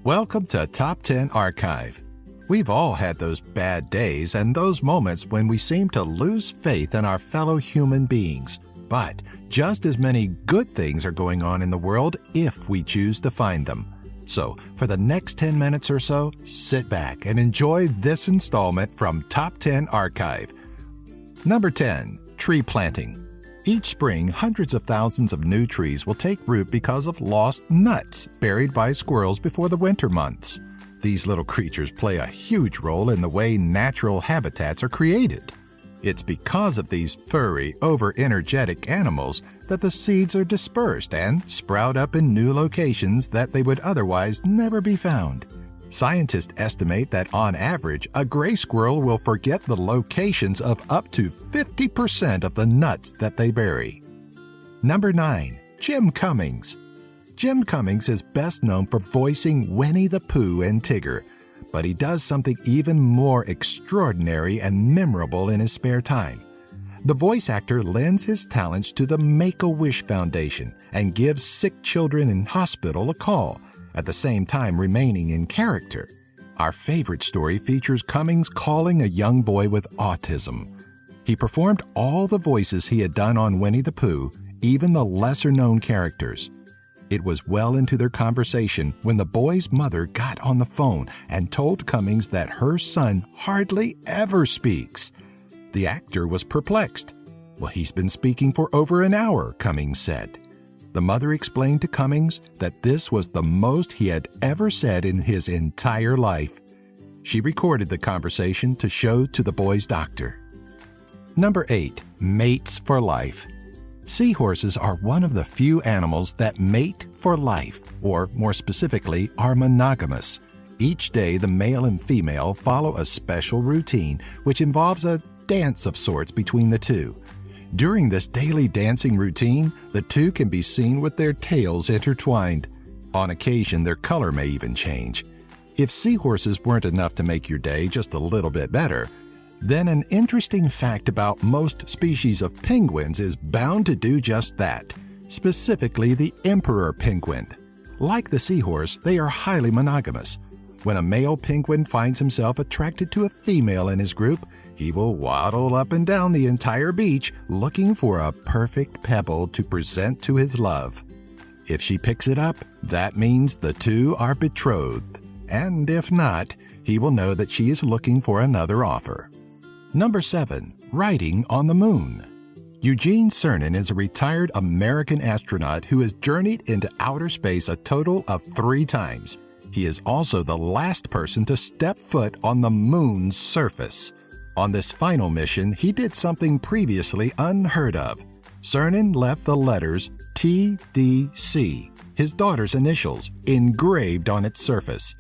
Welcome to Top 10 Archive. We've all had those bad days and those moments when we seem to lose faith in our fellow human beings. But just as many good things are going on in the world if we choose to find them. So, for the next 10 minutes or so, sit back and enjoy this installment from Top 10 Archive. Number 10, Tree Planting. Each spring, hundreds of thousands of new trees will take root because of lost nuts buried by squirrels before the winter months. These little creatures play a huge role in the way natural habitats are created. It's because of these furry, over-energetic animals that the seeds are dispersed and sprout up in new locations that they would otherwise never be found. Scientists estimate that on average, a gray squirrel will forget the locations of up to 50% of the nuts that they bury. Number 9, Jim Cummings. Jim Cummings is best known for voicing Winnie the Pooh and Tigger, but he does something even more extraordinary and memorable in his spare time. The voice actor lends his talents to the Make-A-Wish Foundation and gives sick children in hospital a call, at the same time remaining in character. Our favorite story features Cummings calling a young boy with autism. He performed all the voices he had done on Winnie the Pooh, even the lesser-known characters. It was well into their conversation when the boy's mother got on the phone and told Cummings that her son hardly ever speaks. The actor was perplexed. "Well, he's been speaking for over an hour," Cummings said. The mother explained to Cummings that this was the most he had ever said in his entire life. She recorded the conversation to show to the boy's doctor. Number 8, Mates for Life. Seahorses are one of the few animals that mate for life, or more specifically, are monogamous. Each day, the male and female follow a special routine, which involves a dance of sorts between the two. During this daily dancing routine, the two can be seen with their tails intertwined. On occasion, their color may even change. If seahorses weren't enough to make your day just a little bit better, then an interesting fact about most species of penguins is bound to do just that, specifically the emperor penguin. Like the seahorse, they are highly monogamous. When a male penguin finds himself attracted to a female in his group, he will waddle up and down the entire beach looking for a perfect pebble to present to his love. If she picks it up, that means the two are betrothed. And if not, he will know that she is looking for another offer. Number 7, Riding on the Moon. Eugene Cernan is a retired American astronaut who has journeyed into outer space a total of 3 times. He is also the last person to step foot on the moon's surface. On this final mission, he did something previously unheard of. Cernan left the letters TDC, his daughter's initials, engraved on its surface.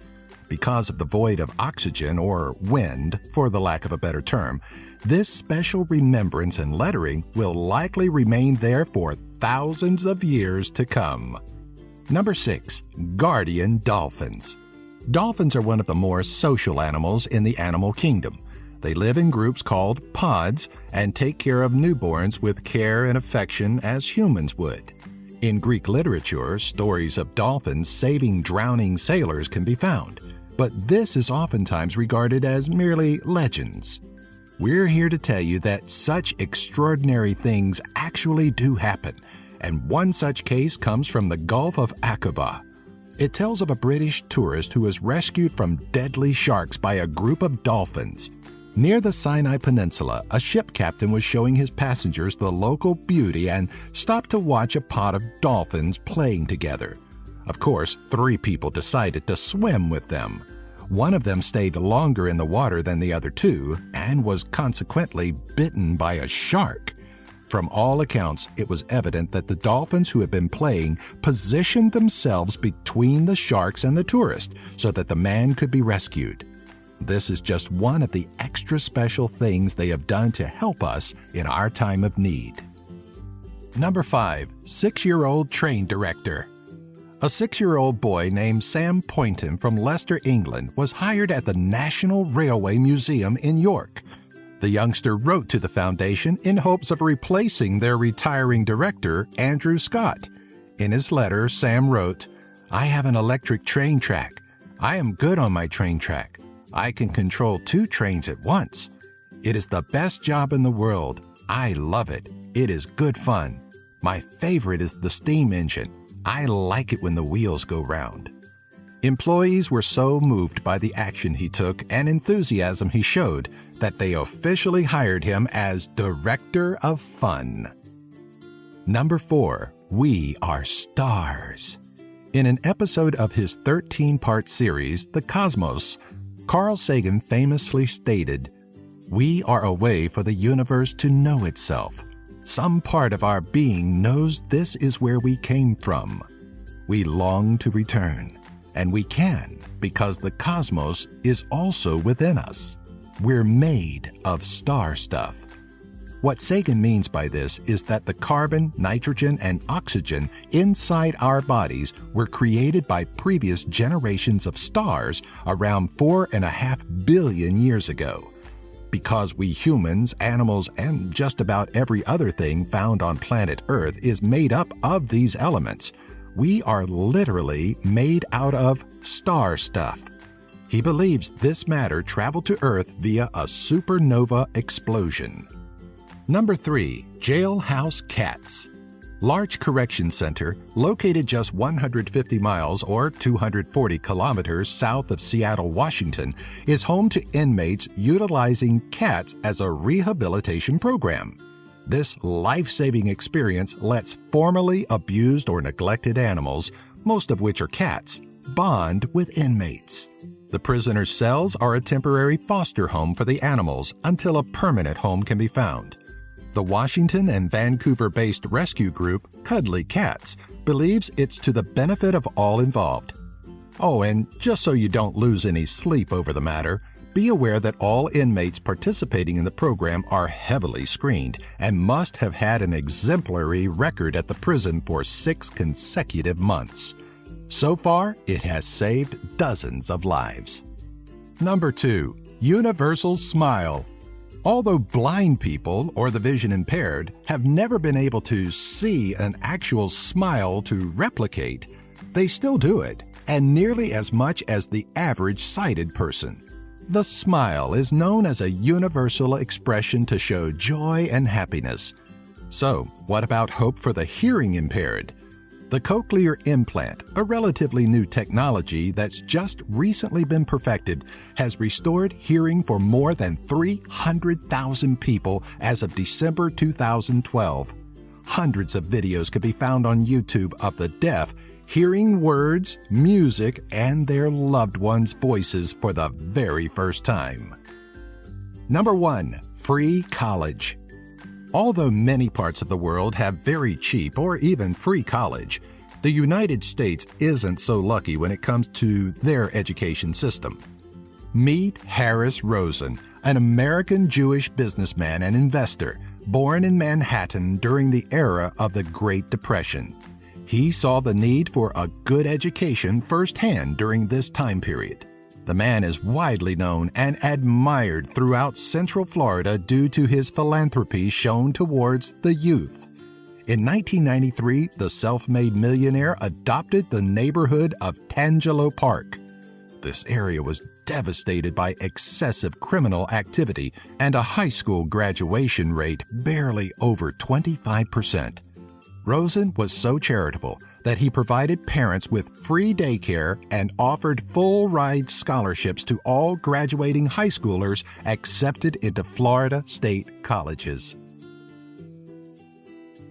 Because of the void of oxygen or wind, for the lack of a better term, this special remembrance and lettering will likely remain there for thousands of years to come. Number 6, Guardian Dolphins. Dolphins are one of the more social animals in the animal kingdom. They live in groups called pods and take care of newborns with care and affection as humans would. In Greek literature, stories of dolphins saving drowning sailors can be found, but this is oftentimes regarded as merely legends. We're here to tell you that such extraordinary things actually do happen, and one such case comes from the Gulf of Aqaba. It tells of a British tourist who was rescued from deadly sharks by a group of dolphins. Near the Sinai Peninsula, a ship captain was showing his passengers the local beauty and stopped to watch a pod of dolphins playing together. Of course, 3 people decided to swim with them. One of them stayed longer in the water than the other 2 and was consequently bitten by a shark. From all accounts, it was evident that the dolphins who had been playing positioned themselves between the sharks and the tourist so that the man could be rescued. This is just one of the extra special things they have done to help us in our time of need. Number 5, 6-year-old train director. A 6-year-old boy named Sam Poynton from Leicester, England, was hired at the National Railway Museum in York. The youngster wrote to the foundation in hopes of replacing their retiring director, Andrew Scott. In his letter, Sam wrote, "I have an electric train track. I am good on my train track. I can control 2 trains at once. It is the best job in the world. I love it. It is good fun. My favorite is the steam engine. I like it when the wheels go round. Employees were so moved by the action he took and enthusiasm he showed that they officially hired him as Director of Fun. Number 4, we are stars. In an episode of his 13-part series, The Cosmos, Carl Sagan famously stated, "We are a way for the universe to know itself. Some part of our being knows this is where we came from. We long to return, and we can because the cosmos is also within us. We're made of star stuff." What Sagan means by this is that the carbon, nitrogen, and oxygen inside our bodies were created by previous generations of stars around 4.5 billion years ago. Because we humans, animals, and just about every other thing found on planet Earth is made up of these elements, we are literally made out of star stuff. He believes this matter traveled to Earth via a supernova explosion. Number 3, jailhouse cats. Larch Correction Center, located just 150 miles or 240 kilometers south of Seattle, Washington, is home to inmates utilizing cats as a rehabilitation program. This life-saving experience lets formerly abused or neglected animals, most of which are cats, bond with inmates. The prisoners' cells are a temporary foster home for the animals until a permanent home can be found. The Washington and Vancouver-based rescue group, Cuddly Cats, believes it's to the benefit of all involved. Oh, and just so you don't lose any sleep over the matter, be aware that all inmates participating in the program are heavily screened and must have had an exemplary record at the prison for 6 consecutive months. So far, it has saved dozens of lives. Number 2, Universal Smile. Although blind people or the vision impaired have never been able to see an actual smile to replicate, they still do it, and nearly as much as the average sighted person. The smile is known as a universal expression to show joy and happiness. So, what about hope for the hearing impaired? The cochlear implant, a relatively new technology that's just recently been perfected, has restored hearing for more than 300,000 people as of December 2012. Hundreds of videos can be found on YouTube of the deaf hearing words, music, and their loved ones' voices for the very first time. Number 1, free college. Although many parts of the world have very cheap or even free college, the United States isn't so lucky when it comes to their education system. Meet Harris Rosen, an American Jewish businessman and investor, born in Manhattan during the era of the Great Depression. He saw the need for a good education firsthand during this time period. The man is widely known and admired throughout Central Florida due to his philanthropy shown towards the youth. In 1993, the self-made millionaire adopted the neighborhood of Tangelo Park. This area was devastated by excessive criminal activity and a high school graduation rate barely over 25%. Rosen was so charitable that he provided parents with free daycare and offered full-ride scholarships to all graduating high schoolers accepted into Florida state colleges.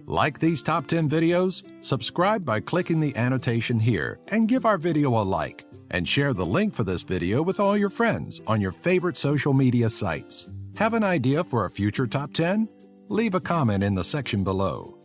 Like these top 10 videos? Subscribe by clicking the annotation here and give our video a like, and share the link for this video with all your friends on your favorite social media sites. Have an idea for a future top 10? Leave a comment in the section below.